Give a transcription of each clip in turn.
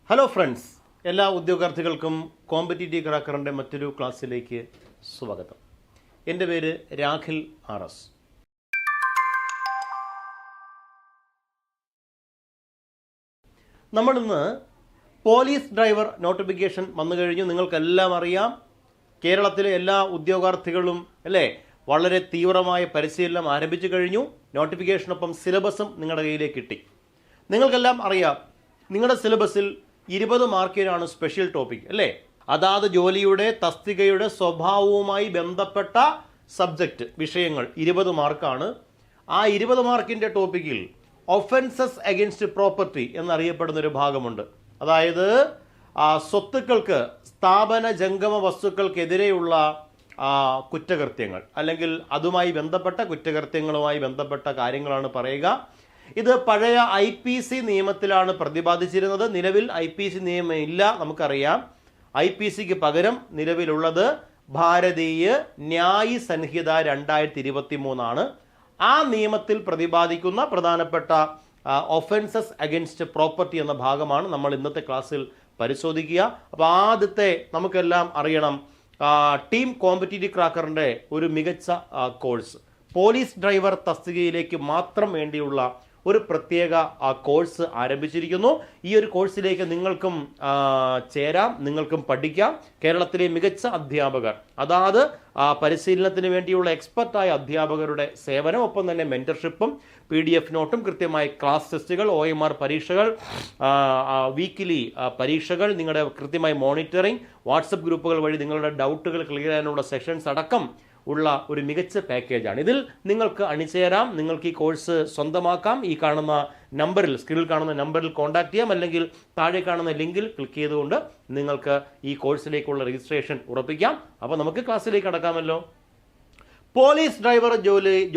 Hello friends, എല്ലാ ഉദ്യോഗാർത്ഥികൾക്കും competitive ക്രാക്കറിൻ്റെ മറ്റൊരു ക്ലാസ്സിലേക്ക് സ്വാഗതം. എൻ്റെ പേര് രാഖിൽ RS. നമ്മളിന്ന് പോലീസ് ഡ്രൈവർ നോട്ടിഫിക്കേഷൻ വന്നു കഴിഞ്ഞു. നിങ്ങൾക്കെല്ലാം അറിയാം, കേരളത്തിലെ എല്ലാ ഉദ്യോഗാർത്ഥികളും അല്ലേ വളരെ തീവ്രമായ പരിശീലനം ആരംഭിച്ചു കഴിഞ്ഞു. നോട്ടിഫിക്കേഷനൊപ്പം സിലബസും നിങ്ങളുടെ കയ്യിലേക്ക് കിട്ടി. നിങ്ങൾക്കെല്ലാം അറിയാം, നിങ്ങളുടെ സിലബസിൽ 20 മാർക്കിനാണ് സ്പെഷ്യൽ ടോപ്പിക് അല്ലേ. അതാത് ജോലിയുടെ തസ്തികയുടെ സ്വഭാവവുമായി ബന്ധപ്പെട്ട സബ്ജക്റ്റ് വിഷയങ്ങൾ 20 മാർക്കാണ്. ആ 20 മാർക്കിൻ്റെ ടോപ്പിക്കിൽ ഒഫൻസസ് അഗെയിൻസ്റ്റ് പ്രോപ്പർട്ടി എന്നറിയപ്പെടുന്ന ഒരു ഭാഗമുണ്ട്. അതായത് സ്വത്തുക്കൾക്ക്, സ്ഥാപന ജംഗമ വസ്തുക്കൾക്കെതിരെയുള്ള കുറ്റകൃത്യങ്ങൾ അല്ലെങ്കിൽ അതുമായി ബന്ധപ്പെട്ട കുറ്റകൃത്യങ്ങളുമായി ബന്ധപ്പെട്ട കാര്യങ്ങളാണ് പറയുക. ഇത് പഴയ IPC നിയമത്തിലാണ് പ്രതിപാദിച്ചിരുന്നത്. നിലവിൽ IPC നിയമം ഇല്ല, നമുക്കറിയാം. IPCക്ക് പകരം നിലവിലുള്ളത് ഭാരതീയ ന്യായ സംഹിത 2023 ആ നിയമത്തിൽ പ്രതിപാദിക്കുന്ന പ്രധാനപ്പെട്ട ഒഫൻസസ് അഗെയിൻസ്റ്റ് പ്രോപ്പർട്ടി എന്ന ഭാഗമാണ് നമ്മൾ ഇന്നത്തെ ക്ലാസ്സിൽ പരിശോധിക്കുക. അപ്പോൾ ആദ്യത്തെ നമുക്കെല്ലാം അറിയണം, ടീം കോമ്പറ്റീറ്റീവ് ക്രാക്കറിൻ്റെ ഒരു മികച്ച കോഴ്സ്, പോലീസ് ഡ്രൈവർ തസ്തികയിലേക്ക് മാത്രം വേണ്ടിയുള്ള ഒരു പ്രത്യേക കോഴ്സ് ആരംഭിച്ചിരിക്കുന്നു. ഈ ഒരു കോഴ്സിലേക്ക് നിങ്ങൾക്കും ചേരാം, നിങ്ങൾക്കും പഠിക്കാം. കേരളത്തിലെ മികച്ച അധ്യാപകർ, അതാത് പരിശീലനത്തിന് വേണ്ടിയുള്ള എക്സ്പെർട്ടായ അധ്യാപകരുടെ സേവനം, ഒപ്പം തന്നെ മെന്റർഷിപ്പും PDF നോട്ടും, കൃത്യമായി ക്ലാസ് ടെസ്റ്റുകൾ, OMR പരീക്ഷകൾ, വീക്കിലി പരീക്ഷകൾ, നിങ്ങളുടെ കൃത്യമായി മോണിറ്ററിംഗ്, വാട്സപ്പ് ഗ്രൂപ്പുകൾ വഴി നിങ്ങളുടെ ഡൗട്ടുകൾ ക്ലിയർ ചെയ്യാനുള്ള സെഷൻസ് അടക്കം ഉള്ള ഒരു മികച്ച പാക്കേജാണ്. ഇതിൽ നിങ്ങൾക്ക് അണിചേരാം, നിങ്ങൾക്ക് ഈ കോഴ്സ് സ്വന്തമാക്കാം. ഈ കാണുന്ന നമ്പറിൽ, സ്ക്രീനിൽ കാണുന്ന നമ്പറിൽ കോൺടാക്ട് ചെയ്യാം, അല്ലെങ്കിൽ താഴെ കാണുന്ന ലിങ്കിൽ ക്ലിക്ക് ചെയ്തുകൊണ്ട് നിങ്ങൾക്ക് ഈ കോഴ്സിലേക്കുള്ള രജിസ്ട്രേഷൻ ഉറപ്പിക്കാം. അപ്പോൾ നമുക്ക് ക്ലാസ്സിലേക്ക് കടക്കാമല്ലോ. പോലീസ് ഡ്രൈവർ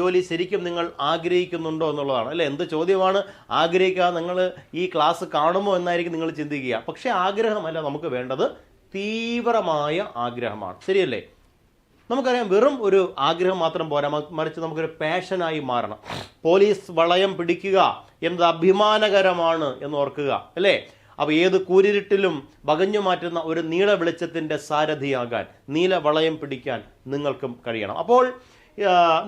ജോലി ശരിക്കും നിങ്ങൾ ആഗ്രഹിക്കുന്നുണ്ടോ എന്നുള്ളതാണ് അല്ലേ. എന്ത് ചോദ്യമാണ് ആഗ്രഹിക്കുക, നിങ്ങൾ ഈ ക്ലാസ് കാണുമോ എന്നായിരിക്കും നിങ്ങൾ ചിന്തിക്കുക. പക്ഷേ ആഗ്രഹമല്ല നമുക്ക് വേണ്ടത്, തീവ്രമായ ആഗ്രഹമാണ്. ശരിയല്ലേ? നമുക്കറിയാം, വെറും ഒരു ആഗ്രഹം മാത്രം പോരാ, മറിച്ച് നമുക്കൊരു പാഷനായി മാറണം. പോലീസ് വളയം പിടിക്കുക എന്നത് അഭിമാനകരമാണ് എന്ന് ഓർക്കുക അല്ലേ. അപ്പോൾ ഏത് കൂരിരുട്ടിലും വകഞ്ഞു മാറ്റുന്ന ഒരു നീല വെളിച്ചത്തിൻ്റെ സാരഥിയാകാൻ, നീല വളയം പിടിക്കാൻ നിങ്ങൾക്കും കഴിയണം. അപ്പോൾ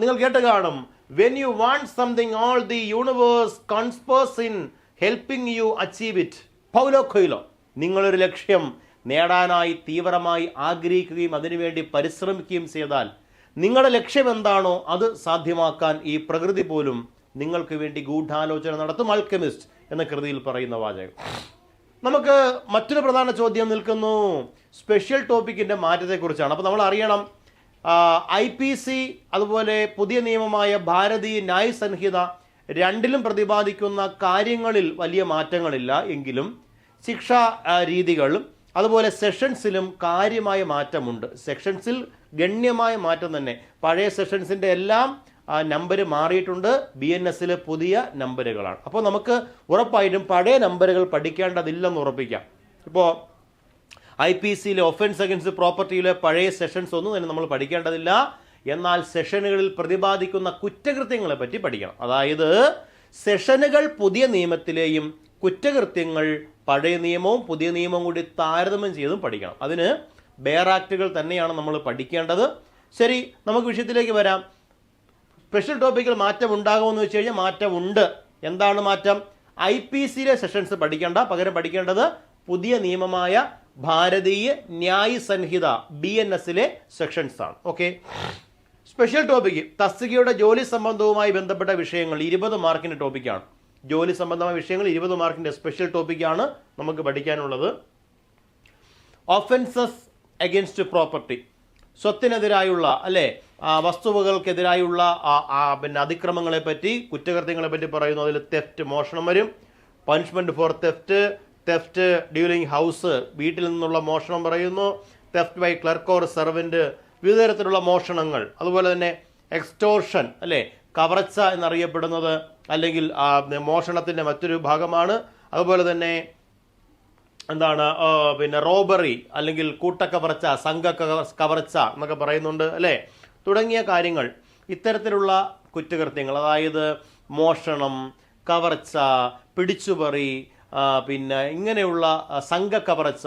നിങ്ങൾ കേട്ട് കാണും, when you want something all the universe conspires in helping you achieve it. Paulo Coelho. നിങ്ങളൊരു ലക്ഷ്യം നേടാനായി തീവ്രമായി ആഗ്രഹിക്കുകയും അതിനുവേണ്ടി പരിശ്രമിക്കുകയും ചെയ്താൽ നിങ്ങളുടെ ലക്ഷ്യം എന്താണോ അത് സാധ്യമാക്കാൻ ഈ പ്രകൃതി പോലും നിങ്ങൾക്ക് വേണ്ടി ഗൂഢാലോചന നടത്തും. ആൽക്കെമിസ്റ്റ് എന്ന കൃതിയിൽ പറയുന്ന വാചകം. നമുക്ക് മറ്റൊരു പ്രധാന ചോദ്യം നിൽക്കുന്നു, സ്പെഷ്യൽ ടോപ്പിക്കിൻ്റെ മാറ്റത്തെക്കുറിച്ചാണ്. അപ്പോൾ നമ്മൾ അറിയണം, IPC അതുപോലെ പുതിയ നിയമമായ ഭാരതീയ ന്യായ സംഹിത രണ്ടിലും പ്രതിപാദിക്കുന്ന കാര്യങ്ങളിൽ വലിയ മാറ്റങ്ങളില്ല. എങ്കിലും ശിക്ഷാ രീതികളും അതുപോലെ സെഷൻസിലും കാര്യമായ മാറ്റമുണ്ട്. സെഷൻസിൽ ഗണ്യമായ മാറ്റം തന്നെ. പഴയ സെഷൻസിൻ്റെ എല്ലാം നമ്പർ മാറിയിട്ടുണ്ട്, BNS പുതിയ നമ്പറുകളാണ്. അപ്പോൾ നമുക്ക് ഉറപ്പായിട്ടും പഴയ നമ്പറുകൾ പഠിക്കേണ്ടതില്ലെന്ന് ഉറപ്പിക്കാം. ഇപ്പോൾ IPCയിലെ ഒഫൻസ് അഗെയിൻസ്റ്റ് പ്രോപ്പർട്ടിയിലെ പഴയ സെഷൻസ് ഒന്നും തന്നെ നമ്മൾ പഠിക്കേണ്ടതില്ല. എന്നാൽ സെഷനുകളിൽ പ്രതിപാദിക്കുന്ന കുറ്റകൃത്യങ്ങളെ പറ്റി പഠിക്കണം. അതായത് സെഷനുകൾ പുതിയ നിയമത്തിലെയും കുറ്റകൃത്യങ്ങൾ പഴയ നിയമവും പുതിയ നിയമവും കൂടി താരതമ്യം ചെയ്തും പഠിക്കണം. അതിന് ബെയർ ആക്റ്റുകൾ തന്നെയാണ് നമ്മൾ പഠിക്കേണ്ടത്. ശരി, നമുക്ക് വിഷയത്തിലേക്ക് വരാം. സ്പെഷ്യൽ ടോപ്പിക്കിൽ മാറ്റം ഉണ്ടാകുമെന്ന് വെച്ച് കഴിഞ്ഞാൽ മാറ്റമുണ്ട്. എന്താണ് മാറ്റം? IPCയിലെ സെഷൻസ് പഠിക്കേണ്ട, പകരം പഠിക്കേണ്ടത് പുതിയ നിയമമായ ഭാരതീയ ന്യായ സംഹിത BNSലെ സെഷൻസ് ആണ്. ഓക്കെ. സ്പെഷ്യൽ ടോപ്പിക്ക് തസ്തികയുടെ ജോലി സംബന്ധവുമായി ബന്ധപ്പെട്ട വിഷയങ്ങൾ 20 മാർക്കിൻ്റെ ടോപ്പിക്കാണ്. ജോലി സംബന്ധമായ വിഷയങ്ങൾ 20 മാർക്കിൻ്റെ സ്പെഷ്യൽ ടോപ്പിക്കാണ് നമുക്ക് പഠിക്കാനുള്ളത്. ഒഫൻസസ് അഗെയിൻസ്റ്റ് പ്രോപ്പർട്ടി, സ്വത്തിനെതിരായുള്ള അല്ലേ, വസ്തുവകൾക്കെതിരായുള്ള അതിക്രമങ്ങളെ പറ്റി, കുറ്റകൃത്യങ്ങളെ പറ്റി പറയുന്നു. അതിൽ തെഫ്റ്റ്, മോഷണം വരും. Punishment for theft during house, വീട്ടിൽ നിന്നുള്ള മോഷണം പറയുന്നു. Theft by clerk or servant, വിവിധ തരത്തിലുള്ള മോഷണങ്ങൾ. അതുപോലെ തന്നെ എക്സ്റ്റോർഷൻ അല്ലേ, കവർച്ച എന്നറിയപ്പെടുന്നത്, അല്ലെങ്കിൽ മോഷണത്തിൻ്റെ മറ്റൊരു ഭാഗമാണ്. അതുപോലെ തന്നെ എന്താണ്, റോബറി അല്ലെങ്കിൽ കൂട്ടക്കവർച്ച, സംഘ കവർച്ച എന്നൊക്കെ പറയുന്നുണ്ട് അല്ലേ. തുടങ്ങിയ കാര്യങ്ങൾ, ഇത്തരത്തിലുള്ള കുറ്റകൃത്യങ്ങൾ, അതായത് മോഷണം, കവർച്ച, പിടിച്ചുപറി, പിന്നെ ഇങ്ങനെയുള്ള സംഘക്കവർച്ച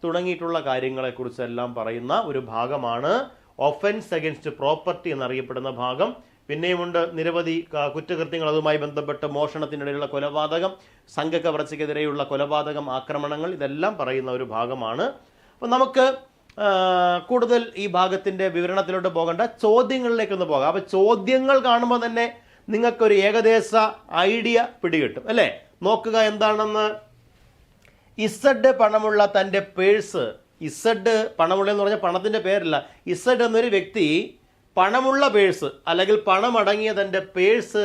തുടങ്ങിയിട്ടുള്ള കാര്യങ്ങളെക്കുറിച്ചെല്ലാം പറയുന്ന ഒരു ഭാഗമാണ് ഒഫൻസ് അഗൈൻസ്റ്റ് പ്രോപ്പർട്ടി എന്നറിയപ്പെടുന്ന ഭാഗം. പിന്നെയുമുണ്ട് നിരവധി കുറ്റകൃത്യങ്ങൾ, അതുമായി ബന്ധപ്പെട്ട് മോഷണത്തിനിടയിലുള്ള കൊലപാതകം, സംഘക്കവർച്ചയ്ക്കെതിരെയുള്ള കൊലപാതകം, ആക്രമണങ്ങൾ, ഇതെല്ലാം പറയുന്ന ഒരു ഭാഗമാണ്. അപ്പം നമുക്ക് കൂടുതൽ ഈ ഭാഗത്തിൻ്റെ വിവരണത്തിലോട്ട് പോകേണ്ട, ചോദ്യങ്ങളിലേക്കൊന്ന് പോകാം. അപ്പോൾ ചോദ്യങ്ങൾ കാണുമ്പോൾ തന്നെ നിങ്ങൾക്കൊരു ഏകദേശ ഐഡിയ പിടികിട്ടും അല്ലേ? നോക്കുക എന്താണെന്ന്. ഇസഡ് പണമുള്ള തൻ്റെ പേഴ്സ്, ഇസഡ് പണമുള്ള എന്ന് പറഞ്ഞാൽ പണത്തിൻ്റെ പേരല്ല, ഇസഡ് എന്നൊരു വ്യക്തി പണമുള്ള പേഴ്സ് അല്ലെങ്കിൽ പണമടങ്ങിയ തൻ്റെ പേഴ്സ്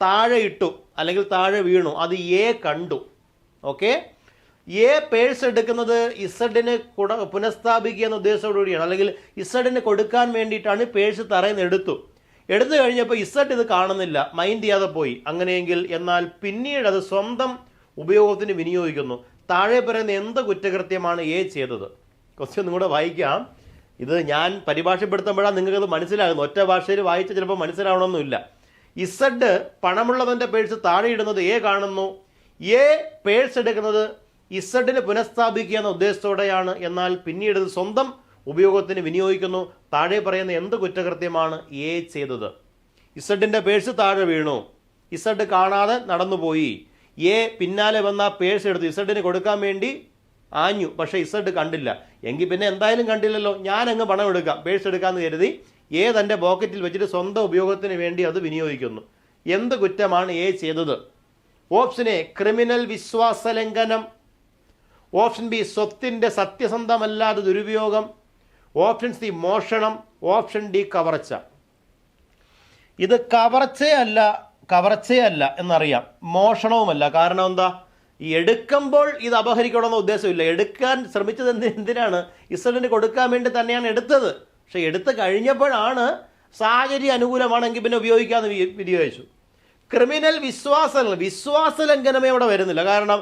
താഴെ ഇട്ടു അല്ലെങ്കിൽ താഴെ വീണു. അത് എ കണ്ടു. ഓക്കെ, എ പേഴ്സ് എടുക്കുന്നത് ഇസഡിന് പുനഃസ്ഥാപിക്കുക എന്ന ഉദ്ദേശത്തോടുകൂടിയാണ്, അല്ലെങ്കിൽ ഇസഡിന് കൊടുക്കാൻ വേണ്ടിയിട്ടാണ് പേഴ്സ് തറയിൽ നിന്ന് എടുത്തു കഴിഞ്ഞപ്പോൾ ഇസഡ് ഇത് കാണുന്നില്ല, മൈൻഡ് ചെയ്യാതെ പോയി. അങ്ങനെയെങ്കിൽ എന്നാൽ പിന്നീട് അത് സ്വന്തം ഉപയോഗത്തിന് വിനിയോഗിക്കുന്നു. താഴെ പറയുന്ന എന്ത് കുറ്റകൃത്യമാണ് എ ചെയ്തത്? ക്വസ്റ്റ്യൻ നിങ്ങളുടെ വായിക്കാം. ഇത് ഞാൻ പരിഭാഷപ്പെടുത്തുമ്പോഴാണ് നിങ്ങൾക്കത് മനസ്സിലാകുന്നു. ഒറ്റ ഭാഷയിൽ വായിച്ച് ചിലപ്പോൾ മനസ്സിലാവണമെന്നില്ല. ഇസഡ് പണമുള്ളവൻ്റെ പേഴ്സ് താഴെ ഇടുന്നത് എ കാണുന്നു. എ പേഴ്സ് എടുക്കുന്നത് ഇസഡിന് പുനഃസ്ഥാപിക്കുക എന്ന ഉദ്ദേശത്തോടെയാണ്. എന്നാൽ പിന്നീട് ഇത് സ്വന്തം ഉപയോഗത്തിന് വിനിയോഗിക്കുന്നു. താഴെ പറയുന്ന എന്ത് കുറ്റകൃത്യമാണ് എ ചെയ്തത്? ഇസഡിൻ്റെ പേഴ്സ് താഴെ വീണു, ഇസഡ് കാണാതെ നടന്നുപോയി. എ പിന്നാലെ വന്ന പേഴ്സ് എടുത്തു, ഇസഡിന് കൊടുക്കാൻ വേണ്ടി ആഞ്ഞു, പക്ഷേ ഇസഡ് കണ്ടില്ല. എങ്കിൽ പിന്നെ എന്തായാലും കണ്ടില്ലല്ലോ, ഞാൻ അങ്ങ് പണം എടുക്കാം, പേഴ്സ് എടുക്കാമെന്ന് കരുതി എ തൻ്റെ പോക്കറ്റിൽ വെച്ചിട്ട് സ്വന്തം ഉപയോഗത്തിന് വേണ്ടി അത് വിനിയോഗിക്കുന്നു. എന്ത് കുറ്റമാണ് എ ചെയ്തത്? ഓപ്ഷൻ എ ക്രിമിനൽ വിശ്വാസലംഘനം, ഓപ്ഷൻ ബി സ്വത്തിൻ്റെ സത്യസന്ധമല്ലാതെ ദുരുപയോഗം, ഓപ്ഷൻ സി മോഷണം, ഓപ്ഷൻ ഡി കവർച്ച. ഇത് കവർച്ചയല്ല എന്നറിയാം, മോഷണവുമല്ല. കാരണം എന്താ? ഈ എടുക്കുമ്പോൾ ഇത് അപഹരിക്കണമെന്ന ഉദ്ദേശമില്ല. എടുക്കാൻ ശ്രമിച്ചത് എന്തിനാണ്? ഇസഡിന് കൊടുക്കാൻ വേണ്ടി തന്നെയാണ് എടുത്തത്. പക്ഷെ എടുത്തു കഴിഞ്ഞപ്പോഴാണ് സാഹചര്യം അനുകൂലമാണെങ്കിൽ പിന്നെ ഉപയോഗിക്കാമെന്ന് വിനിയോഗിച്ചു. ക്രിമിനൽ വിശ്വാസലംഘനമേ അവിടെ വരുന്നില്ല. കാരണം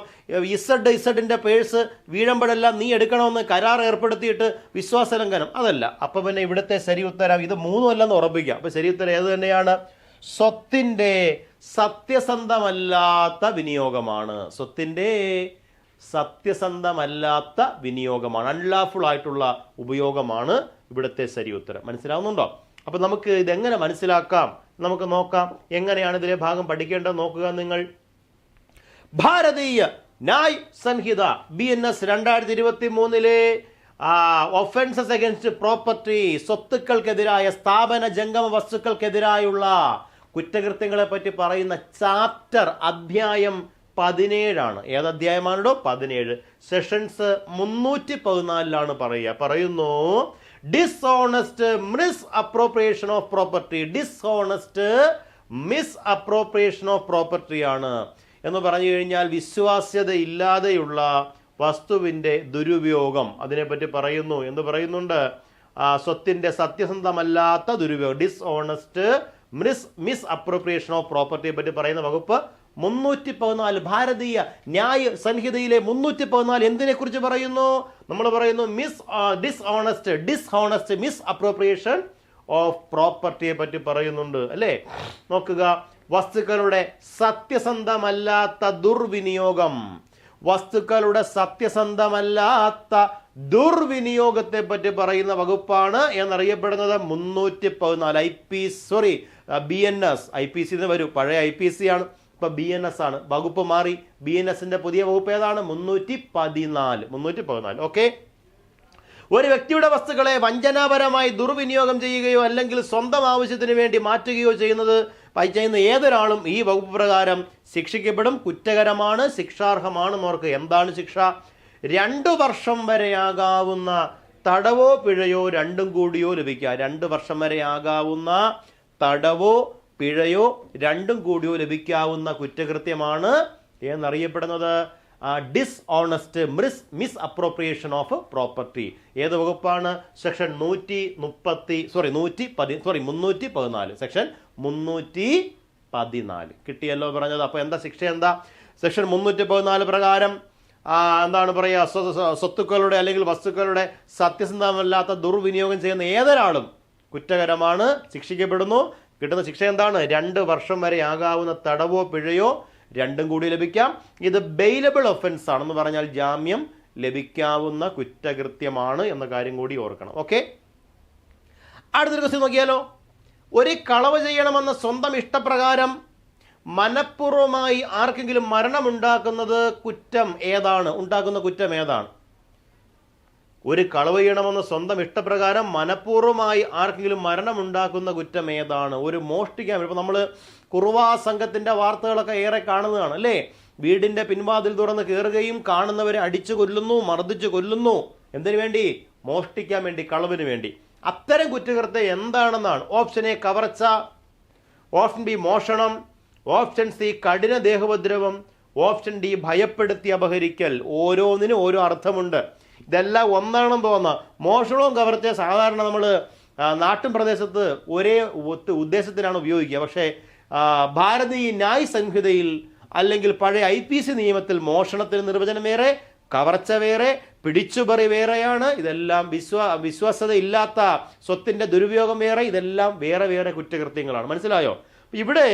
ഇസഡിൻ്റെ പേഴ്സ് വീഴുമ്പോഴെല്ലാം നീ എടുക്കണമെന്ന് കരാർ ഏർപ്പെടുത്തിയിട്ട് വിശ്വാസലംഘനം അതല്ല. അപ്പം പിന്നെ ഇവിടുത്തെ ശരി ഉത്തരം ഇത് മൂന്നുമല്ലെന്ന് ഉറപ്പിക്കാം. അപ്പം ശരി ഉത്തരം ഏത് തന്നെയാണ്? സ്വത്തിൻ്റെ സത്യസന്ധമല്ലാത്ത വിനിയോഗമാണ്. സ്വത്തിൻ്റെ സത്യസന്ധമല്ലാത്ത വിനിയോഗമാണ്, അൺലാഫുൾ ആയിട്ടുള്ള ഉപയോഗമാണ് ഇവിടുത്തെ ശരി ഉത്തരം. മനസ്സിലാവുന്നുണ്ടോ? അപ്പം നമുക്ക് ഇതെങ്ങനെ മനസ്സിലാക്കാം? നമുക്ക് നോക്കാം എങ്ങനെയാണ് ഇതിലെ ഭാഗം പഠിക്കേണ്ടത്. നോക്കുക നിങ്ങൾ. ഭാരതീയ ന്യായ് സംഹിത BNS 2023 ഒഫൻസസ് അഗൈൻസ്റ്റ് പ്രോപ്പർട്ടി, സ്വത്തുക്കൾക്കെതിരായ, സ്ഥാപന ജംഗമ വസ്തുക്കൾക്കെതിരായുള്ള കുറ്റകൃത്യങ്ങളെ പറ്റി പറയുന്ന ചാപ്റ്റർ അധ്യായം 17 ഏത് അധ്യായമാണോ? 17. സെഷൻസ് 314 പറയുന്നു dishonest misappropriation of property. Dishonest misappropriation of property ആണ് എന്ന് പറഞ്ഞു കഴിഞ്ഞാൽ വിശ്വാസ്യത ഇല്ലാതെയുള്ള വസ്തുവിൻ്റെ ദുരുപയോഗം. അതിനെപ്പറ്റി പറയുന്നു. എന്ത് പറയുന്നുണ്ട്? സ്വത്തിൻ്റെ സത്യസന്ധമല്ലാത്ത ദുരുപയോഗം, ഡിസ്ഓണസ്റ്റ് മിസ് അപ്രോപ്രിയേഷൻ ഓഫ് പ്രോപ്പർട്ടിയെ പറ്റി പറയുന്ന വകുപ്പ് 314. ഭാരതീയ ന്യായ സംഹിതയിലെ 314 എന്തിനെ കുറിച്ച് പറയുന്നു? നമ്മൾ പറയുന്നു ഡിസ്ഹോണസ്റ്റ് മിസ് അപ്രോപ്രിയേഷൻ ഓഫ് പ്രോപ്പർട്ടിയെ പറ്റി പറയുന്നുണ്ട് അല്ലേ? നോക്കുക. വസ്തുക്കളുടെ സത്യസന്ധമല്ലാത്ത ദുർവിനിയോഗം, വസ്തുക്കളുടെ സത്യസന്ധമല്ലാത്ത ദുർവിനിയോഗത്തെ പറ്റി പറയുന്ന വകുപ്പാണ് എന്നറിയപ്പെടുന്നത് 314. BNS IPC വരും, പഴയ IPC ആണ്, ഇപ്പൊ BNS ആണ്. വകുപ്പ് മാറി. BNSന്റെ പുതിയ വകുപ്പ് ഏതാണ്? 314. ഓക്കെ. ഒരു വ്യക്തിയുടെ വസ്തുക്കളെ വഞ്ചനാപരമായി ദുർവിനിയോഗം ചെയ്യുകയോ അല്ലെങ്കിൽ സ്വന്തം ആവശ്യത്തിന് വേണ്ടി മാറ്റുകയോ ചെയ്യുന്ന ഏതൊരാളും ഈ വകുപ്പ് പ്രകാരം ശിക്ഷിക്കപ്പെടും. കുറ്റകരമാണ്, ശിക്ഷാർഹമാണ്. ഓർക്ക് എന്താണ് ശിക്ഷ? 2 വർഷം വരെയാകാവുന്ന തടവോ പിഴയോ രണ്ടും കൂടിയോ ലഭിക്കുക. 2 വർഷം വരെയാകാവുന്ന തടവോ പിഴയോ രണ്ടും കൂടിയോ ലഭിക്കാവുന്ന കുറ്റകൃത്യമാണ് എന്നറിയപ്പെടുന്നത് ഡിസ്ഓണസ്റ്റ് മിസ് അപ്രോപ്രിയേഷൻ ഓഫ് പ്രോപ്പർട്ടി. ഏത് വകുപ്പാണ്? സെക്ഷൻ 314. സെക്ഷൻ 314 കിട്ടിയല്ലോ പറഞ്ഞത്. അപ്പോൾ എന്താ ശിക്ഷ? എന്താ സെക്ഷൻ 314 പ്രകാരം എന്താണ് പറയുക? സ്വത്തുക്കളുടെ അല്ലെങ്കിൽ വസ്തുക്കളുടെ സത്യസന്ധമല്ലാത്ത ദുർവിനിയോഗം ചെയ്യുന്ന ഏതൊരാളും കുറ്റകരമാണ്, ശിക്ഷിക്കപ്പെടുന്നു. കിട്ടുന്ന ശിക്ഷ എന്താണ്? 2 വർഷം വരെ ആകാവുന്ന തടവോ പിഴയോ രണ്ടും കൂടി ലഭിക്കാം. ഇത് ബെയിലബിൾ ഒഫൻസ് ആണെന്ന് പറഞ്ഞാൽ ജാമ്യം ലഭിക്കാവുന്ന കുറ്റകൃത്യമാണ് എന്ന കാര്യം കൂടി ഓർക്കണം. ഓക്കെ, അടുത്തൊരു ക്വസ്റ്റ്യൻ നോക്കിയാലോ. ഒരു കളവ് ചെയ്യണമെന്ന സ്വന്തം ഇഷ്ടപ്രകാരം മനഃപൂർവ്വമായി ആർക്കെങ്കിലും മരണമുണ്ടാക്കുന്നത് കുറ്റം ഏതാണ്? ഉണ്ടാക്കുന്ന കുറ്റം ഏതാണ്? ഒരു കളവ് ചെയ്യണമെന്ന് സ്വന്തം ഇഷ്ടപ്രകാരം മനഃപൂർവ്വമായി ആർക്കെങ്കിലും മരണമുണ്ടാക്കുന്ന കുറ്റം ഏതാണ്? ഒരു മോഷ്ടിക്കാൻ, ഇപ്പം നമ്മൾ കുറുവാ സംഘത്തിൻ്റെ വാർത്തകളൊക്കെ ഏറെ കാണുന്നതാണ് അല്ലേ? വീടിൻ്റെ പിൻവാതിൽ തുറന്ന് കയറുകയും കാണുന്നവരെ അടിച്ചു കൊല്ലുന്നു, മർദ്ദിച്ചു കൊല്ലുന്നു. എന്തിനു വേണ്ടി? മോഷ്ടിക്കാൻ വേണ്ടി, കളവിന് വേണ്ടി. അത്തരം കുറ്റകൃത്യം എന്താണെന്നാണ്. ഓപ്ഷൻ എ കവർച്ച, ഓപ്ഷൻ ബി മോഷണം, ഓപ്ഷൻ സി കഠിന ദേഹോപദ്രവം, ഓപ്ഷൻ ഡി ഭയപ്പെടുത്തി അപഹരിക്കൽ. ഓരോന്നിനും ഓരോ അർത്ഥമുണ്ട്. ഇതെല്ലാം ഒന്നാണെന്ന് തോന്നുന്ന മോഷണവും കവർച്ചയും സാധാരണ നമ്മൾ നാട്ടിൻ പ്രദേശത്ത് ഒരേ ഉദ്ദേശത്തിനാണ് ഉപയോഗിക്കുക. പക്ഷേ ഭാരതീയ ന്യായ സംഹിതയിൽ അല്ലെങ്കിൽ പഴയ IPC നിയമത്തിൽ മോഷണത്തിന് നിർവചനം വേറെ, കവർച്ച വേറെ, പിടിച്ചുപറി വേറെയാണ്. ഇതെല്ലാം വിശ്വാസ്യതയില്ലാത്ത സ്വത്തിൻ്റെ ദുരുപയോഗം വേറെ. ഇതെല്ലാം വേറെ വേറെ കുറ്റകൃത്യങ്ങളാണ്. മനസ്സിലായോ? ഇവിടെ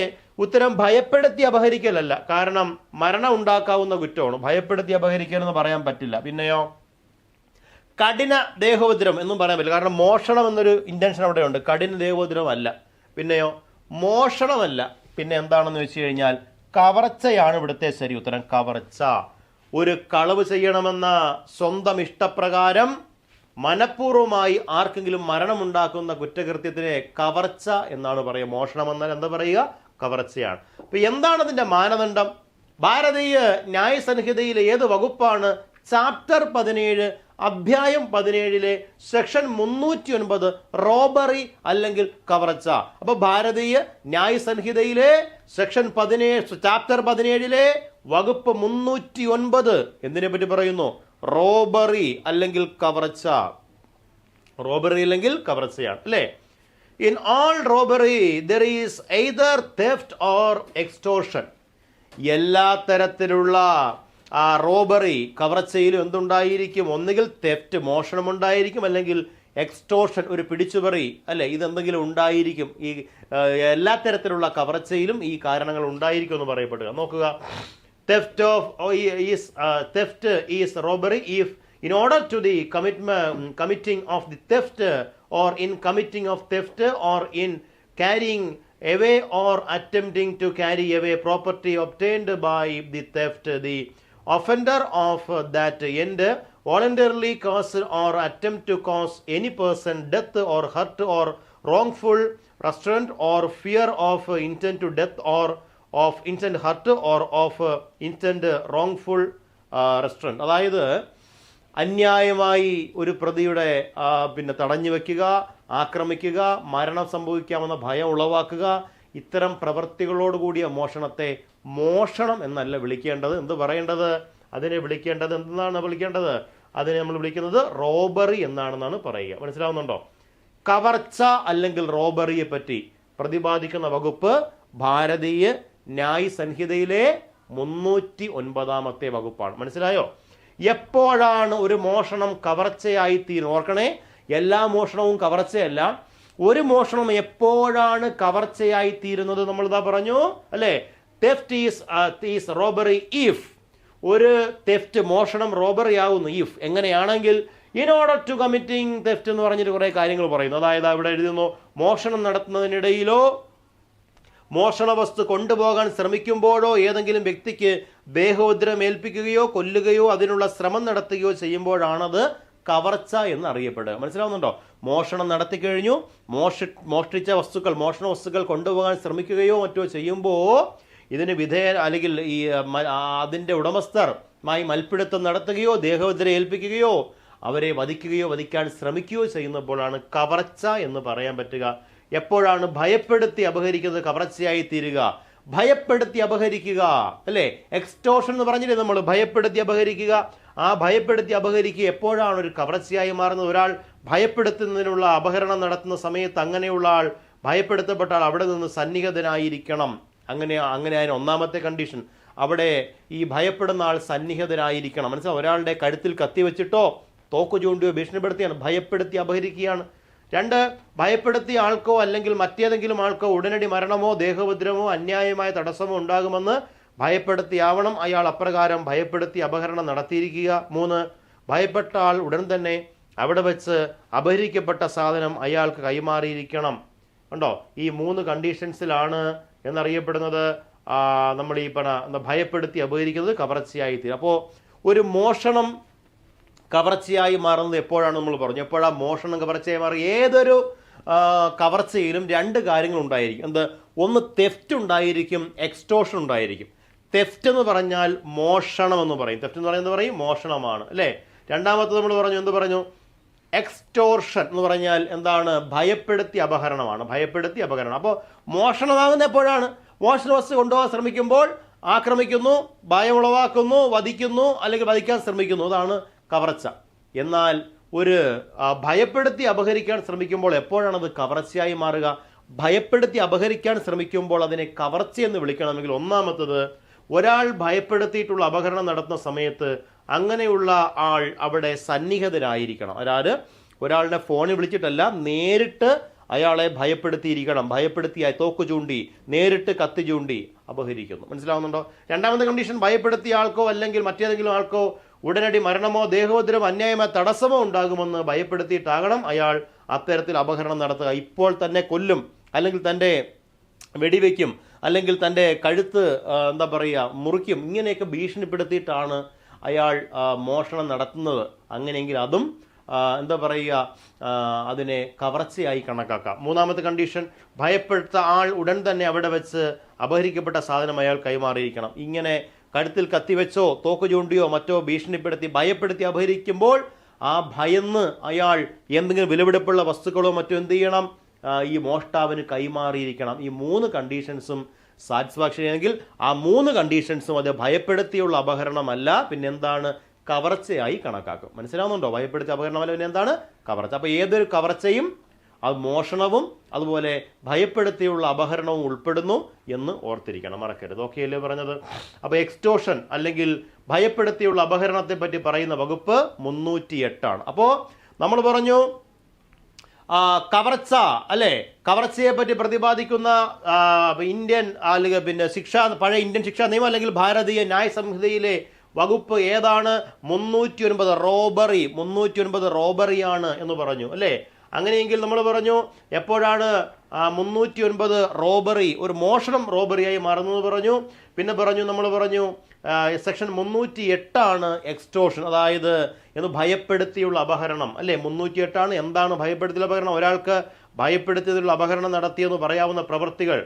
ഉത്തരം ഭയപ്പെടുത്തി അപഹരിക്കലല്ല. കാരണം മരണം ഉണ്ടാക്കാവുന്ന കുറ്റമാണ്. ഭയപ്പെടുത്തി അപഹരിക്കലെന്ന് പറയാൻ പറ്റില്ല. പിന്നെയോ കഠിന ദേഹോപദ്രവം എന്നും പറയാൻ പറ്റില്ല. കാരണം മോഷണം എന്നൊരു ഇൻറ്റൻഷൻ അവിടെ ഉണ്ട്. കഠിന ദേഹോപദ്രവം അല്ല. പിന്നെയോ മോഷണമല്ല. പിന്നെ എന്താണെന്ന് വെച്ച് കഴിഞ്ഞാൽ കവർച്ചയാണ് ഇവിടുത്തെ ശരി ഉത്തരം. കവർച്ച. ഒരു കളവ് ചെയ്യണമെന്ന സ്വന്തം ഇഷ്ടപ്രകാരം മനഃപൂർവ്വമായി ആർക്കെങ്കിലും മരണമുണ്ടാക്കുന്ന കുറ്റകൃത്യത്തിനെ കവർച്ച എന്നാണ് പറയുക. മോഷണം എന്നാൽ എന്താ പറയുക? കവർച്ചയാണ്. അപ്പൊ എന്താണ് അതിന്റെ മാനദണ്ഡം? ഭാരതീയ ന്യായ സംഹിതയിലെ ഏത് വകുപ്പാണ്? ചാപ്റ്റർ 17 അധ്യായം 17 സെക്ഷൻ 309 റോബറി അല്ലെങ്കിൽ കവർച്ച. അപ്പൊ ഭാരതീയ ന്യായ സംഹിതയിലെ സെക്ഷൻ 17 ചാപ്റ്റർ 17 വകുപ്പ് 309 എന്തിനെ പറ്റി പറയുന്നു? റോബറി അല്ലെങ്കിൽ കവർച്ച. റോബറി അല്ലെങ്കിൽ കവർച്ചയാണ് അല്ലേ? In all robbery there is either theft or extortion. എല്ലാ തരത്തിലുള്ള റോബറി കവർച്ചയിലും എന്തുണ്ടായിരിക്കും? ഒന്നുകിൽ തെഫ്റ്റ് മോഷണം ഉണ്ടായിരിക്കും, അല്ലെങ്കിൽ എക്സ്റ്റോർഷൻ ഒരു പിടിച്ചുപറി അല്ലെ, ഇതെന്തെങ്കിലും ഉണ്ടായിരിക്കും. ഈ എല്ലാ തരത്തിലുള്ള കവർച്ചയിലും ഈ കാരണങ്ങൾ ഉണ്ടായിരിക്കും എന്ന് പറയപ്പെടുക. നോക്കുക, theft is robbery if in order to the committing of the theft or in committing of theft or in carrying away or attempting to carry away property obtained by the theft, the offender of that end voluntarily cause or attempt to cause any person death or hurt or wrongful restraint or fear of intent to death or of intent hurt or of intent wrongful restraint. അതായത് അന്യായമായി ഒരു പ്രതിയുടെ പിന്നെ തടഞ്ഞു വെക്കുക, ആക്രമിക്കുക, മരണം സംഭവിക്കാമെന്ന ഭയം ഉളവാക്കുക, ഇത്തരം പ്രവൃത്തികളോടുകൂടിയ മോഷണത്തെ മോഷണം എന്നല്ല വിളിക്കേണ്ടത്. എന്ത് പറയേണ്ടത്? അതിനെ വിളിക്കേണ്ടത് എന്താണ് വിളിക്കേണ്ടത്? അതിനെ നമ്മൾ വിളിക്കുന്നത് റോബറി എന്നാണെന്നാണ് പറയുക. മനസ്സിലാവുന്നുണ്ടോ? കവർച്ച അല്ലെങ്കിൽ റോബറിയെ പറ്റി പ്രതിപാദിക്കുന്ന വകുപ്പ് ഭാരതീയ ന്യായ സംഹിതയിലെ 309 വകുപ്പാണ്. മനസ്സിലായോ? എപ്പോഴാണ് ഒരു മോഷണം കവർച്ചയായി തീരുന്നത്? ഓർക്കണേ, എല്ലാ മോഷണവും കവർച്ചയല്ല. ഒരു മോഷണം എപ്പോഴാണ് കവർച്ചയായി തീരുന്നത്? നമ്മൾ ഇതാ പറഞ്ഞു അല്ലേ? Theft is robbery if. ഒരു തെഫ്റ്റ് മോഷണം റോബറി ആവുന്നു ഇഫ്. എങ്ങനെയാണെങ്കിൽ in order to committing theft എന്ന് പറഞ്ഞിട്ട് കുറേ കാര്യങ്ങൾ പറയുന്നു. അതായത് അവിടെ എഴുതുന്നു, മോഷണം നടത്തുന്നതിനിടയിലോ മോഷണ വസ്തു കൊണ്ടുപോകാൻ ശ്രമിക്കുമ്പോഴോ ഏതെങ്കിലും വ്യക്തിക്ക് ദേഹോദ്രം ഏൽപ്പിക്കുകയോ കൊല്ലുകയോ അതിനുള്ള ശ്രമം നടത്തുകയോ ചെയ്യുമ്പോഴാണത് കവർച്ച എന്ന് അറിയപ്പെടുക. മനസ്സിലാവുന്നുണ്ടോ? മോഷണം നടത്തിക്കഴിഞ്ഞു, മോഷ്ടിച്ച വസ്തുക്കൾ, മോഷണ വസ്തുക്കൾ കൊണ്ടുപോകാൻ ശ്രമിക്കുകയോ മറ്റോ ചെയ്യുമ്പോൾ ഇതിന് അല്ലെങ്കിൽ ഈ അതിൻ്റെ ഉടമസ്ഥരുമായി മൽപ്പിടുത്തം നടത്തുകയോ ദേഹോദ്രം ഏൽപ്പിക്കുകയോ അവരെ വധിക്കാൻ ശ്രമിക്കുകയോ ചെയ്യുന്നപ്പോഴാണ് കവർച്ച എന്ന് പറയാൻ പറ്റുക. എപ്പോഴാണ് ഭയപ്പെടുത്തി അപഹരിക്കുന്നത് കവർച്ചയായി തീരുക? ഭയപ്പെടുത്തി അപഹരിക്കുക അല്ലേ? എക്സ്റ്റോർഷൻ എന്ന് പറഞ്ഞില്ലേ നമ്മൾ? ഭയപ്പെടുത്തി അപഹരിക്കുക. ആ ഭയപ്പെടുത്തി അപഹരിക്കുക എപ്പോഴാണ് ഒരു കവർച്ചയായി മാറുന്നത്? ഒരാൾ ഭയപ്പെടുത്തുന്നതിനുള്ള അപഹരണം നടത്തുന്ന സമയത്ത് അങ്ങനെയുള്ള ആൾ, ഭയപ്പെടുത്തപ്പെട്ട ആൾ അവിടെ നിന്ന് സന്നിഹിതനായിരിക്കണം. അങ്ങനെ അതിന് ഒന്നാമത്തെ കണ്ടീഷൻ. അവിടെ ഈ ഭയപ്പെടുന്ന ആൾ സന്നിഹിതനായിരിക്കണം. മനസ്സിലാവും? ഒരാളുടെ കഴുത്തിൽ കത്തി വെച്ചിട്ടോ തോക്ക് ചൂണ്ടിയോ ഭീഷണിപ്പെടുത്തിയാണ് ഭയപ്പെടുത്തി അപഹരിക്കുകയാണ്. 2, ഭയപ്പെടുത്തിയ ആൾക്കോ അല്ലെങ്കിൽ മറ്റേതെങ്കിലും ആൾക്കോ ഉടനടി മരണമോ ദേഹോപദ്രവമോ അന്യായമായ തടസ്സമോ ഉണ്ടാകുമെന്ന് ഭയപ്പെടുത്തിയാവണം അയാൾ അപ്രകാരം ഭയപ്പെടുത്തി അപഹരണം നടത്തിയിരിക്കുക. 3, ഭയപ്പെട്ട ആൾ ഉടൻ തന്നെ അവിടെ വെച്ച് അപഹരിക്കപ്പെട്ട സാധനം അയാൾക്ക് കൈമാറിയിരിക്കണം. കണ്ടോ, ഈ 3 കണ്ടീഷൻസിലാണ് എന്നറിയപ്പെടുന്നത് നമ്മൾ ഈ ഭയപ്പെടുത്തി അപഹരിക്കുന്നത് കവർച്ചയായി തീരും. അപ്പോൾ ഒരു മോഷണം കവർച്ചയായി മാറുന്നത് എപ്പോഴാണ് നമ്മൾ പറഞ്ഞു. എപ്പോഴാണ് മോഷണം കവർച്ചയായി മാറി? ഏതൊരു കവർച്ചയിലും 2 കാര്യങ്ങൾ ഉണ്ടായിരിക്കും. എന്ത്? ഒന്ന് തെഫ്റ്റ് ഉണ്ടായിരിക്കും, എക്സ്റ്റോർഷൻ ഉണ്ടായിരിക്കും. തെഫ്റ്റ് എന്ന് പറഞ്ഞാൽ മോഷണം എന്ന് പറയും. തെഫ്റ്റ് എന്ന് പറയുന്നത് മോഷണമാണ് അല്ലേ. രണ്ടാമത്തെ നമ്മൾ പറഞ്ഞു, എന്ത് പറഞ്ഞു? എക്സ്റ്റോർഷൻ എന്ന് പറഞ്ഞാൽ എന്താണ്? ഭയപ്പെടുത്തി അപഹരണമാണ്. ഭയപ്പെടുത്തി അപഹരണം. അപ്പോൾ മോഷണമാകുന്ന എപ്പോഴാണ്? മോഷണ വസ്തു കൊണ്ടുപോകാൻ ശ്രമിക്കുമ്പോൾ ആക്രമിക്കുന്നു, ഭയമുളവാക്കുന്നു, വധിക്കുന്നു, അല്ലെങ്കിൽ വധിക്കാൻ ശ്രമിക്കുന്നു. അതാണ് കവർച്ച. എന്നാൽ ഒരു ഭയപ്പെടുത്തി അപഹരിക്കാൻ ശ്രമിക്കുമ്പോൾ എപ്പോഴാണത് കവർച്ചയായി മാറുക? ഭയപ്പെടുത്തി അപഹരിക്കാൻ ശ്രമിക്കുമ്പോൾ അതിനെ കവർച്ചയെന്ന് വിളിക്കണമെങ്കിൽ ഒന്നാമത്തത്, ഒരാൾ ഭയപ്പെടുത്തിയിട്ടുള്ള അപഹരണം നടത്തുന്ന സമയത്ത് അങ്ങനെയുള്ള ആൾ അവിടെ സന്നിഹിതരായിരിക്കണം. ഒരാളുടെ ഫോണിൽ വിളിച്ചിട്ടല്ല, നേരിട്ട് അയാളെ ഭയപ്പെടുത്തിയിരിക്കണം. ഭയപ്പെടുത്തിയായി തോക്ക് ചൂണ്ടി, നേരിട്ട് കത്തി ചൂണ്ടി അപഹരിക്കുന്നു. മനസ്സിലാവുന്നുണ്ടോ? രണ്ടാമത്തെ കണ്ടീഷൻ, ഭയപ്പെടുത്തിയ ആൾക്കോ അല്ലെങ്കിൽ മറ്റേതെങ്കിലും ആൾക്കോ ഉടനടി മരണമോ ദേഹോദ്രവോ അന്യായമായ തടസ്സമോ ഉണ്ടാകുമെന്ന് ഭയപ്പെടുത്തിയിട്ടാകണം അയാൾ അത്തരത്തിൽ അപഹരണം നടത്തുക. ഇപ്പോൾ തന്നെ കൊല്ലും, അല്ലെങ്കിൽ തൻ്റെ വെടിവെക്കും, അല്ലെങ്കിൽ തൻ്റെ കഴുത്ത് മുറിക്കും, ഇങ്ങനെയൊക്കെ ഭീഷണിപ്പെടുത്തിയിട്ടാണ് അയാൾ മോഷണം നടത്തുന്നത്. അങ്ങനെയെങ്കിൽ അതും അതിനെ കവർച്ചയായി കണക്കാക്കാം. മൂന്നാമത്തെ കണ്ടീഷൻ, ഭയപ്പെട്ട ആൾ ഉടൻ തന്നെ അവിടെ വെച്ച് അപഹരിക്കപ്പെട്ട സാധനം അയാൾ കൈമാറിയിരിക്കണം. ഇങ്ങനെ കഴുത്തിൽ കത്തിവെച്ചോ തോക്ക് ചൂണ്ടിയോ മറ്റോ ഭീഷണിപ്പെടുത്തി ഭയപ്പെടുത്തി അപഹരിക്കുമ്പോൾ ആ ഭയന്ന് അയാൾ എന്തെങ്കിലും വിലപിടിപ്പുള്ള വസ്തുക്കളോ മറ്റോ എന്ത് ചെയ്യണം? ഈ മോഷ്ടാവിന് കൈമാറിയിരിക്കണം. ഈ 3 കണ്ടീഷൻസും സാറ്റിസ്ഫാക്ഷൻ ആണെങ്കിൽ ആ 3 കണ്ടീഷൻസും അത് ഭയപ്പെടുത്തിയുള്ള അപഹരണമല്ല, പിന്നെന്താണ്? കവർച്ചയായി കണക്കാക്കും. മനസ്സിലാവുന്നുണ്ടോ? ഭയപ്പെടുത്തിയ അപഹരണമല്ല, പിന്നെ എന്താണ്? കവർച്ച. അപ്പോൾ ഏതൊരു കവർച്ചയും അത് മോഷണവും അതുപോലെ ഭയപ്പെടുത്തിയുള്ള അപഹരണവും ഉൾപ്പെടുന്നു എന്ന് ഓർത്തിരിക്കണം, മറക്കരുത്. ഓക്കെ അല്ലേ പറഞ്ഞത്? അപ്പോൾ എക്സ്റ്റോർഷൻ അല്ലെങ്കിൽ ഭയപ്പെടുത്തിയുള്ള അപഹരണത്തെ പറ്റി പറയുന്ന വകുപ്പ് 308 അപ്പോൾ നമ്മൾ പറഞ്ഞു കവർച്ച അല്ലേ. കവർച്ചയെ പറ്റി പ്രതിപാദിക്കുന്ന ഇന്ത്യൻ അല്ലെങ്കിൽ പഴയ ഇന്ത്യൻ ശിക്ഷാ നിയമം അല്ലെങ്കിൽ ഭാരതീയ ന്യായ സംഹിതയിലെ വകുപ്പ് ഏതാണ്? 309 റോബറി. 309 റോബറിയാണ് എന്ന് പറഞ്ഞു അല്ലേ. അങ്ങനെയെങ്കിൽ നമ്മൾ പറഞ്ഞു എപ്പോഴാണ് 309 റോബറി ഒരു മോഷണം റോബറിയായി മാറുന്നത് പറഞ്ഞു. പിന്നെ നമ്മൾ പറഞ്ഞു സെക്ഷൻ 308 എക്സ്റ്റോർഷൻ, അതായത് ഭയപ്പെടുത്തിയുള്ള അപഹരണം അല്ലേ. 308 എന്താണ് ഭയപ്പെടുത്തിയുള്ള അപഹരണം? ഒരാൾക്ക് ഭയപ്പെടുത്തിയുള്ള അപഹരണം നടത്തിയെന്ന് പറയാവുന്ന പ്രവൃത്തികൾ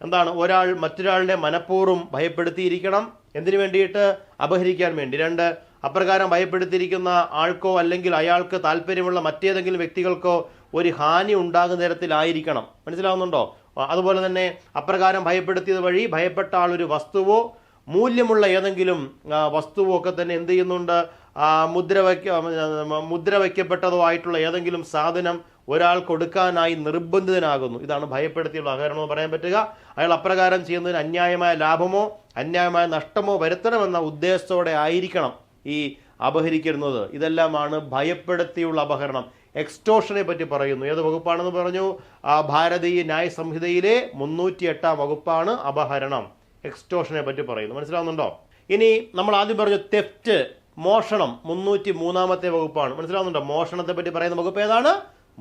എന്താണ്? ഒരാൾ മറ്റൊരാളുടെ മനഃപൂർവ്വം ഭയപ്പെടുത്തിയിരിക്കണം. എന്തിനു വേണ്ടിയിട്ട്? അപഹരിക്കാൻ വേണ്ടി. 2, അപ്രകാരം ഭയപ്പെടുത്തിയിരിക്കുന്ന ആൾക്കോ അല്ലെങ്കിൽ അയാൾക്ക് താല്പര്യമുള്ള മറ്റേതെങ്കിലും വ്യക്തികൾക്കോ ഒരു ഹാനി ഉണ്ടാകുന്ന തരത്തിലായിരിക്കണം. മനസ്സിലാവുന്നുണ്ടോ? അതുപോലെ തന്നെ അപ്രകാരം ഭയപ്പെടുത്തിയത് വഴി ഭയപ്പെട്ട ആൾ ഒരു വസ്തുവോ മൂല്യമുള്ള ഏതെങ്കിലും വസ്തുവോ ഒക്കെ തന്നെ എന്ത് ചെയ്യുന്നുണ്ട്? മുദ്ര വയ്ക്കപ്പെട്ടതോ ആയിട്ടുള്ള ഏതെങ്കിലും സാധനം ഒരാൾ കൊടുക്കാനായി നിർബന്ധിതനാകുന്നു. ഇതാണ് ഭയപ്പെടുത്തിയുള്ള അപഹരണം എന്ന് പറയാൻ പറ്റുക. അയാൾ അപ്രകാരം ചെയ്യുന്നതിന് അന്യായമായ ലാഭമോ അന്യായമായ നഷ്ടമോ വരുത്തണമെന്ന ഉദ്ദേശത്തോടെ ആയിരിക്കണം ഈ അപഹരിക്കുന്നത്. ഇതെല്ലാമാണ് ഭയപ്പെടുത്തിയുള്ള അപഹരണം. എക്സ്റ്റോർഷനെ പറ്റി പറയുന്നു. ഏത് വകുപ്പാണെന്ന് പറഞ്ഞു? ഭാരതീയ ന്യായ സംഹിതയിലെ 308 വകുപ്പാണ് അപഹരണം. എക്സ്റ്റോർഷനെ പറ്റി പറയുന്നു. മനസ്സിലാവുന്നുണ്ടോ? ഇനി നമ്മൾ ആദ്യം പറഞ്ഞു തെഫ്റ്റ്, മോഷണം 303 വകുപ്പാണ്. മനസ്സിലാവുന്നുണ്ടോ? മോഷണത്തെ പറ്റി പറയുന്ന വകുപ്പ് ഏതാണ്?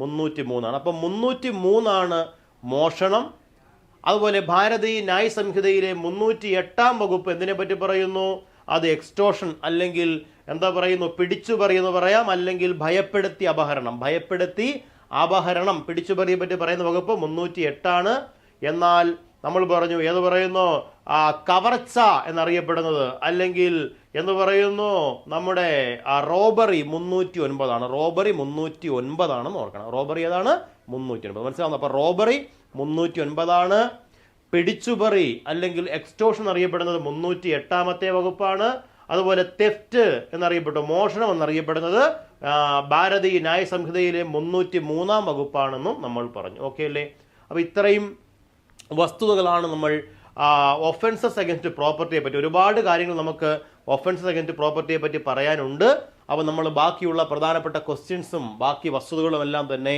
303. അപ്പം 303 മോഷണം. അതുപോലെ ഭാരതീയ ന്യായ സംഹിതയിലെ 308 വകുപ്പ് എന്തിനെ പറ്റി പറയുന്നു? അത് എക്സ്റ്റോർഷൻ അല്ലെങ്കിൽ പിടിച്ചുപറി എന്ന് പറയാം, അല്ലെങ്കിൽ ഭയപ്പെടുത്തി അപഹരണം. ഭയപ്പെടുത്തി അപഹരണം, പിടിച്ചുപറിയെ പറ്റി പറയുന്ന വകുപ്പ് 308. എന്നാൽ നമ്മൾ പറഞ്ഞു ഏത് പറയുന്നു? കവർച്ച എന്നറിയപ്പെടുന്നത് അല്ലെങ്കിൽ നമ്മുടെ റോബറി 309. റോബറി 309 ഓർക്കണം. റോബറി ഏതാണ്? 309. മനസ്സിലാവുന്നു? അപ്പൊ റോബറി 309. പിടിച്ചുപറി അല്ലെങ്കിൽ എക്സ്റ്റോർഷൻ എന്നറിയപ്പെടുന്നത് 308 വകുപ്പാണ്. അതുപോലെ തെഫ്റ്റ് എന്നറിയപ്പെട്ടു, മോഷണം എന്നറിയപ്പെടുന്നത് ഭാരതീയ ന്യായ സംഹിതയിലെ 303 വകുപ്പാണെന്നും നമ്മൾ പറഞ്ഞു. ഓക്കെ അല്ലേ? അപ്പോൾ ഇത്രയും വസ്തുതകളാണ് നമ്മൾ ഒഫൻസസ് അഗൈൻസ്റ്റ് പ്രോപ്പർട്ടിയെ പറ്റി. ഒരുപാട് കാര്യങ്ങൾ നമുക്ക് ഒഫൻസസ് അഗൈൻസ്റ്റ് പ്രോപ്പർട്ടിയെ പറ്റി പറയാനുണ്ട്. അപ്പോൾ നമ്മൾ ബാക്കിയുള്ള പ്രധാനപ്പെട്ട ക്വസ്റ്റ്യൻസും ബാക്കി വസ്തുതകളും എല്ലാം തന്നെ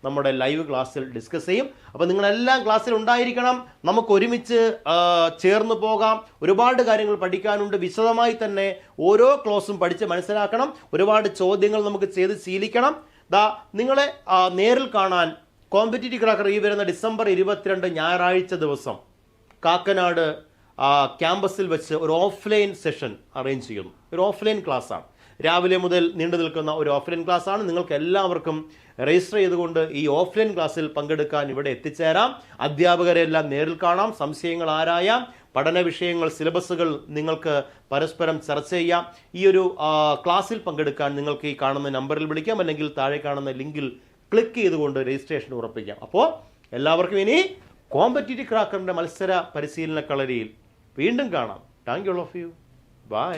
നമ്മുടെ ലൈവ് ക്ലാസ്സിൽ ഡിസ്കസ് ചെയ്യും. അപ്പോൾ നിങ്ങളെല്ലാം ക്ലാസ്സിൽ ഉണ്ടായിരിക്കണം. നമുക്ക് ഒരുമിച്ച് ചേർന്ന് പോകാം. ഒരുപാട് കാര്യങ്ങൾ പഠിക്കാനുണ്ട്. വിശദമായി തന്നെ ഓരോ ക്ലാസ്സും പഠിച്ച് മനസ്സിലാക്കണം. ഒരുപാട് ചോദ്യങ്ങൾ നമുക്ക് ചെയ്ത് ശീലിക്കണം. നിങ്ങളെ നേരിൽ കാണാൻ കോമ്പറ്റീറ്റീവ് ക്രാക്കർ ഈ വരുന്ന ഡിസംബർ 22 ഞായറാഴ്ച ദിവസം കാക്കനാട് ക്യാമ്പസിൽ വെച്ച് ഒരു ഓഫ്ലൈൻ സെഷൻ അറേഞ്ച് ചെയ്യുന്നു. ഒരു ഓഫ്ലൈൻ ക്ലാസ്സാണ്. രാവിലെ മുതൽ നീണ്ടു നിൽക്കുന്ന ഒരു ഓഫ്ലൈൻ ക്ലാസ്സാണ്. നിങ്ങൾക്ക് എല്ലാവർക്കും രജിസ്റ്റർ ചെയ്തുകൊണ്ട് ഈ ഓഫ്ലൈൻ ക്ലാസ്സിൽ പങ്കെടുക്കാൻ ഇവിടെ എത്തിച്ചേരാം. അധ്യാപകരെല്ലാം നേരിൽ കാണാം, സംശയങ്ങൾ ആരായാം, പഠന വിഷയങ്ങൾ, സിലബസുകൾ നിങ്ങൾക്ക് പരസ്പരം ചർച്ച ചെയ്യാം. ഈ ഒരു ക്ലാസ്സിൽ പങ്കെടുക്കാൻ നിങ്ങൾക്ക് ഈ കാണുന്ന നമ്പറിൽ വിളിക്കാം, അല്ലെങ്കിൽ താഴെ കാണുന്ന ലിങ്കിൽ ക്ലിക്ക് ചെയ്തുകൊണ്ട് രജിസ്ട്രേഷൻ ഉറപ്പിക്കാം. അപ്പോൾ എല്ലാവർക്കും ഇനി കോമ്പറ്റീറ്റീവ് ക്രാക്കറിൻ്റെ മത്സര പരിശീലന കളരിയിൽ വീണ്ടും കാണാം. Thank you all of you. By.